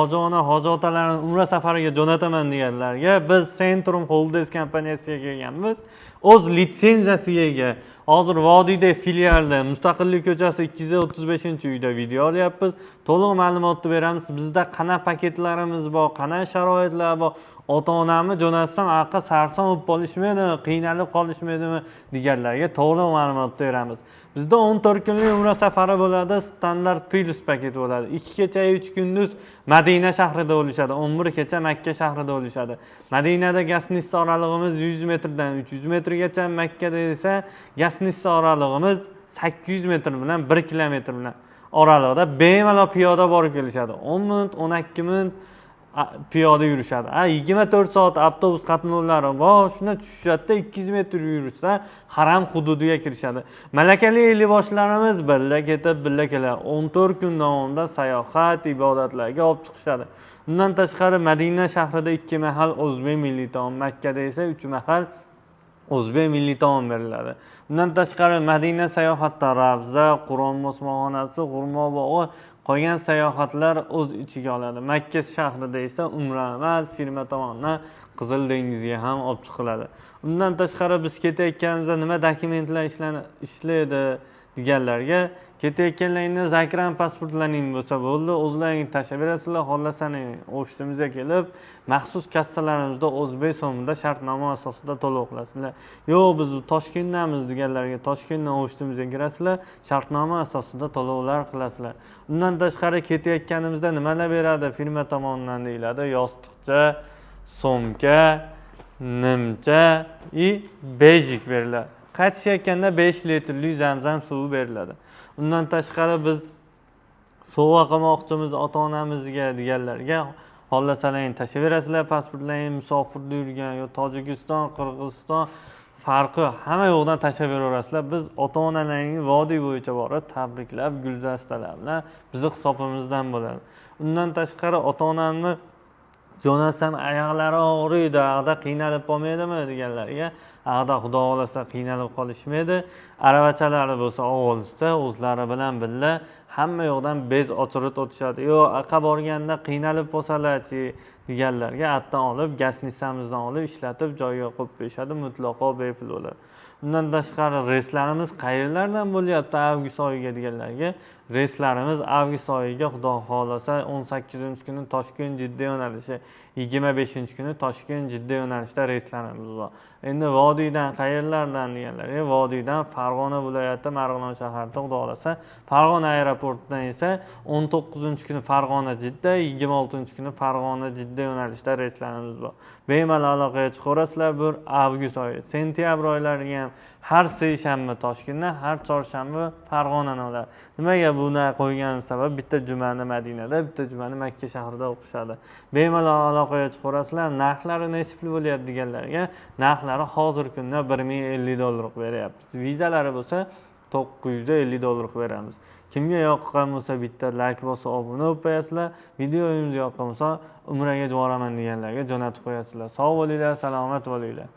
Hoji ona, hoji otalarini umra safariga jo'nataman deganlarga biz Centrum Holdings kompaniyasiga kelganmiz. O'z litsenziyasiga ega. Hozir Vodiyda filialda Mustaqillik ko'chasi 235-uyda video olyapmiz. To'liq ma'lumotni beramiz. Bizda qanaqa paketlarimiz bor, qanaqa sharoitlar bor. Ota-onamni jo'natsam aqqa sarson bo'lib qolishmaydi, qiynalib qolishmaydimi deganlarga to'liq ma'lumotni beramiz. Bizda 14 kunlik umra safari bo'ladi, standart plus paket bo'ladi. 2 kecha 3 kunduz Madina shahrida bo'lishadi, 11 kecha Makka shahrida bo'lishadi. Madinada Gasnissa oralig'imiz 100 metrdan 300 metrgacha, Makkada esa Gasnissa oralig'imiz 800 metr bilan 1 kilometr bilan oralig'ida bemalol piyoda borib kelishadi. 10 minut, 12 minut piyoda yurishadi. 24 soat avtobus qatnovlari bor. Shuna tushishadi, 200 metr yurishsa haram hududiga kirishadi. Malakali liboslarimiz birga ketib, birga keladi. 14 kun davomida sayohat, ibodatlarga olib chiqishadi. Bundan tashqari Madina shahrida 2 mahal o'zbek milliy taom, Makkada esa 3 mahal o'zbek milliy taom beriladi. Bundan tashqari Madina sayohatda Ravza, Qur'on mosmonxonasi, G'urmo bog'i qolgan sayohatlar o'z ichiga oladi. Makka shahrida esa umra amal firma tomonidan Qizil dengizga ham olib chiqiladi. Undan tashqari biz ketayotganimizda nima dokumentlar ishlaydi deganlarga, ketayotganlaringda zakran pasportlaring bo'lsa bo'ldi, o'zlaring tashlab berasizlar, xohlasangiz ofisimizga kelib, maxsus kassalarimizda o'zbek so'mida shartnoma asosida to'lov qilasizlar. Yo'q, biz Toshkentdamiz deganlarga Toshkentdan ofisimizga kirasizlar, shartnoma asosida to'lovlar qilasizlar. Undan tashqari ketayotganimizda nimalar beradi firma tomonidan deyiladi? Yostiqcha, so'mka, nimcha va bejik beriladi. Qaytishayotganda 5 litrli zamzam suvi beriladi. Undan tashqari biz sovg'a qilmoqchimiz ota-onamizga deganlarga xohlasangiz tashlab berasizlar, pasportlaringiz musofirda yurgan yo Tojikiston, Qirg'iziston farqi hamma yoqdan tashlab beraverasizlar. Biz ota-onalaringizni Vodiy bo'yicha borib tabriklab, guldastalar bilan bizni hisobimizdan bo'ladi. Undan tashqari ota-onamni jo'natsam oyoqlari og'riydi, ag'da qiynalib qolmaydimi deganlarga, ag'da xudo xolasa qiynalib qolishmaydi. Aravachalari bo'lsa olsa, o'zlari bilan birga hamma yoqdan bez ochirib o'tishadi. Yo'q, aqqa borganda qiynalib qolsalarchi deganlarga atdan olib, gasnissamizdan olib ishlatib joyiga qo'yib berishadi, mutlaqo bepul bo'ladi. Undan tashqari reyslarimiz qayerlardan bo'lyapti avgust oyiga deganlarga, reyslarimiz avgust oyiga xudo xolasa 18-kuni Toshkent Jidda yo'nalishi, 25-kuni Toshkent Jidda yo'nalishida reyslarimiz bor. Endi Vodiydan qayerlardan deganlarga, Vodiydan Farg'ona viloyati Marg'ilon shahrida xudo xolasa, Farg'ona aeroportidan esa 19-kuni Farg'ona Jidda, 26-kuni Farg'ona Jidda yo'nalishida reyslarimiz bor. Bemalol aloqaga chiqaverasizlar. Bu avgust oyi. Sentyabr oylariga ham har seshanba Toshkentdan, har chorshanba Farg'onani oladi. Nimaga buni qo'yganim sabab bitta jumani Madinada, bitta jumani Makka shahrida o'qishadi. Bemalol aloqaga chiqaverasizlar. Narxlari nechli bo'lyapti deganlarga, narxlari hozir kunda $1050 beryapmiz. Vizalari bo'lsa $950 beramiz. Kimga yoqqan bo'lsa bitta like bosib, obuna bo'lib qo'yasizlar. Videoyimiz yoqqan bo'lsa umraga boraman deganlarga jo'natib qo'yasizlar. Sog' bo'linglar, salomat bo'linglar.